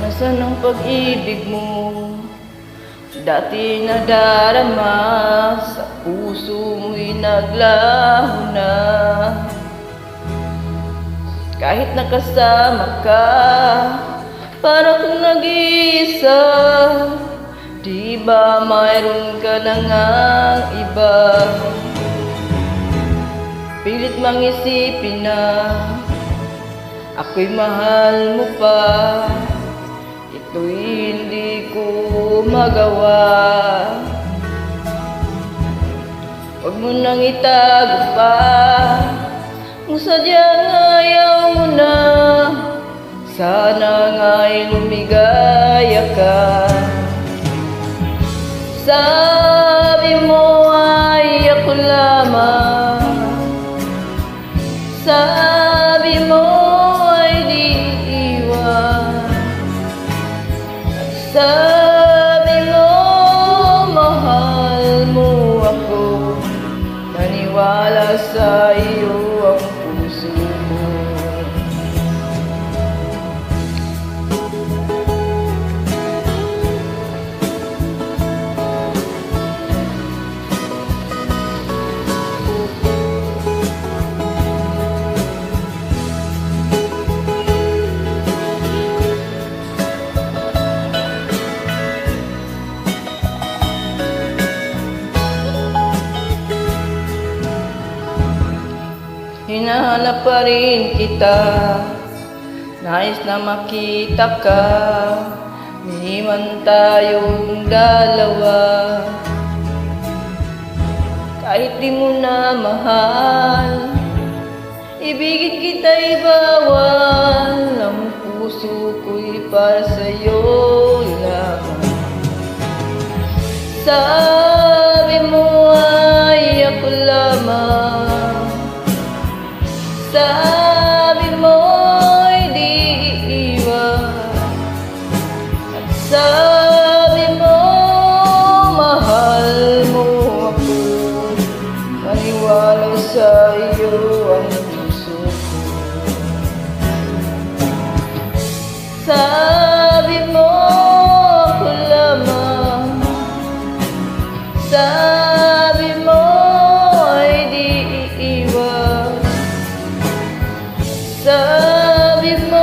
Nasaan ang pag-ibig mo? Dati nadarama, sa puso mo'y naglaho na. Kahit nakasama ka, para kung nag-iisa. Di ba mayroon ka na ngang iba? Pilit mang isipin na ako'y mahal mo pa. Ito'y hindi ko magawa. Huwag mo nang itago pa kung sadyang ayaw mo na. Sana nga'y lumigaya ka. Sabi mo ay ako lamang. Sabi mo ay di iwan. Sabi mo, mahal mo ako. Naniwala sa iyo ang puso ko. Hinahanap pa rin kita, nais na makita ka. Niman tayong dalawa. Kahit di mo na mahal, ibigin kita'y bawal. Ang puso ko'y para sa'yo lamang. Sabi mo ay ako lamang. Sabi mo'y di iiwan. At sabi mo, mahal mo ako. Maniwala sa iyo ang puso ko. Sabi mo, ako lamang. Sabi mo ay di iiwan. Sabi mo